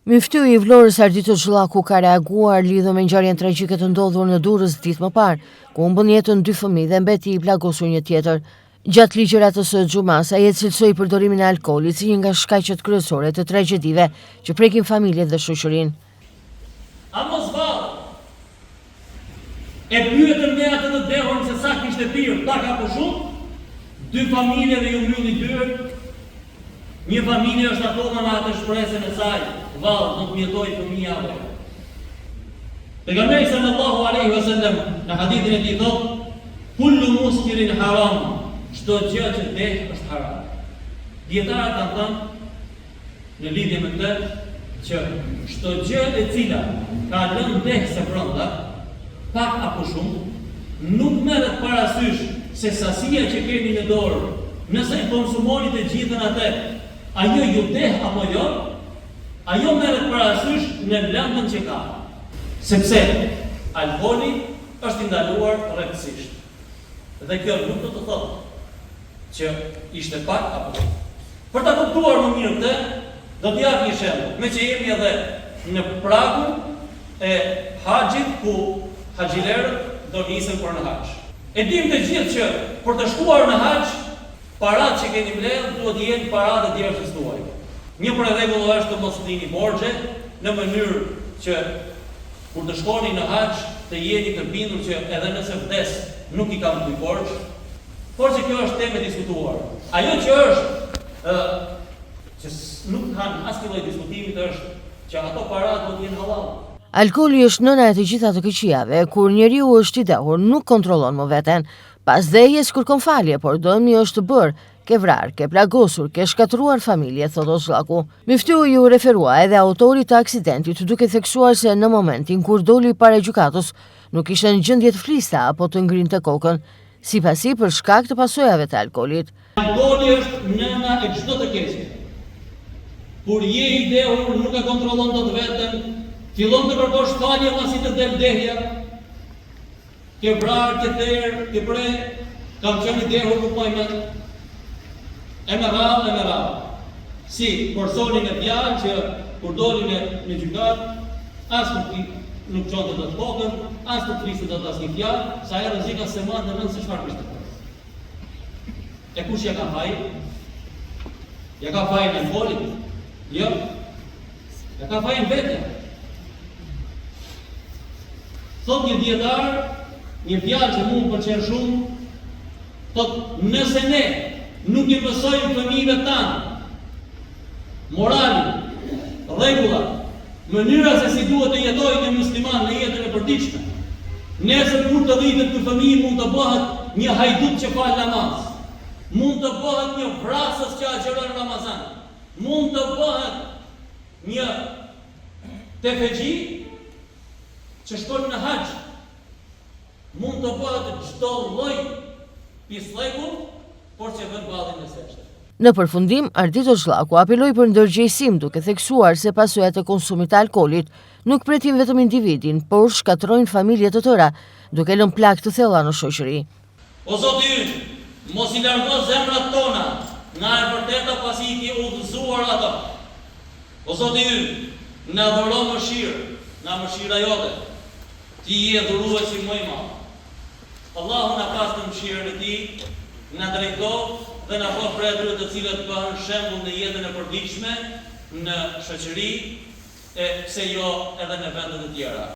Myftyi i Vlorës Ardito Zhllaku ka reaguar lidhur me ngjarjen tragjike të ndodhur në Durrës ditë më parë, ku humbën jetën 2 fëmijë dhe mbeti i plagosur një tjetër. Gjatë ligjëratës së xumas, ai e cilësoi përdorimin e alkoolit si një nga shkaqet kryesore të tragjedive që prekin familjet dhe shoqërinë. A mos vallë, e pyetën me atë të dehur se sa kishte pirë, pak apo shumë, 2 familjeve ju mbylli dyert. Një familje është akoma në atë shpresën e saj, vallë, do të mjetoj fëmija apo. Pejgamberi sallallahu alaihi wasallam në hadithin e tij thotë: "Kullu muskirin haram", çdo gjë që deh është haram. Dietarët kanë thënë në lidhje me këtë që çdo gjë e cila ka lënë dehse brenda, pak apo shumë, nuk merret parasysh se sasia që keni në dorë, nëse i konsumoni të gjithën atë, ajo ju deh apo jo, ajo merret parasysh në lëndën që ka. Sepse alkooli është i ndaluar rrethësisht. Dhe kjo nuk do të thotë që ishte pak apo jo. Për ta kuptuar më mirë këtë, do të jap një shembull. Me që jemi edhe në pragun e haxhit ku haxhilerët do nisen për në haxh. E dim të gjithë që për të shkuar në haxh, paratë që keni mbledhur duhet të jenë paratë të djersës tuaj. Një prej rregullave është të mos lini borxhe në mënyrë që kur të shkoni në haxh të jeni të bindur që edhe nëse vdes nuk i kam ky borxh, por që kjo është temë e diskutuar. Ajo që është që nuk kanë asnjë lloj diskutimi është që ato paratë do të jenë halal. Alkooli është nëna e të gjitha të këqijave, kur njeriu është i dehur nuk kontrollon më veten. Pas dhejjes kërkon falje, por dëmi është bërë, ke vrarë, ke plagosur, ke shkatruar familje, thotë Zhllaku. Myftyu ju referua edhe autorit të aksidentit, duke theksuar se në momentin kur doli para gjykatës, nuk ishte në gjendje të flista apo të ngrinte kokën, sipasi për shkak të pasojave të alkoolit. Alkooli është nëna e çdo të keqe. Kur je i dehur, nuk e kontrollon dot veten, fillon të kërkosh falje pasi të del dehja. Ke vrarë, ke therë, ke pre, kam qenë i dehur nuk pojme. E me radhë. Si personin e fjalë që kur doli në gjykat, as nuk çonte dot kokën, as nuk fliste dot asnjë fjalë, sa herë rrezika se mande nën se çfarë kishte bërë. E kush ja ka fajin? Ja ka fajin alkoolit? Jo. Ja ka fajin vetja. Thot një dietar, një fjalë që mund pëlqen shumë, thotë nëse ne nuk i mësojmë fëmijëve tanë moralin, rregullat, mënyra se si duhet të jetojë një musliman në jetën e përditshme, nesër kur të rritet ky fëmijë mund të bëhet një hajdut që fal namaz, mund të bëhet një vrasës që agjeron Ramazan, mund të bëhet një tefexhi që shkon në haxh, mund të bëhet çdo lloj pislleku, por që vën ballin në seshtë. Në përfundim, Ardito Zhllaku apeloi për ndërgjegjësim, duke theksuar se pasojat e konsumit të alkoolit nuk pretin vetëm individin, por shkatrojnë familje të tëra, duke lënë plagë të thella në shoqëri. O Zoti ynë, mos i largo zemrat tona nga e vërteta pasi i ke udhëzuar ato. O Zoti ynë, na dhuro mëshirë, nga mëshira jote. Ti je dhuruesi më i madh. Allahu na pas në mëshirën e tij, na drejto dhe na bëj prej atyre të cilët bëhen shembull në jetën e përditshme, në shoqëri, e pse jo edhe në vende të tjera.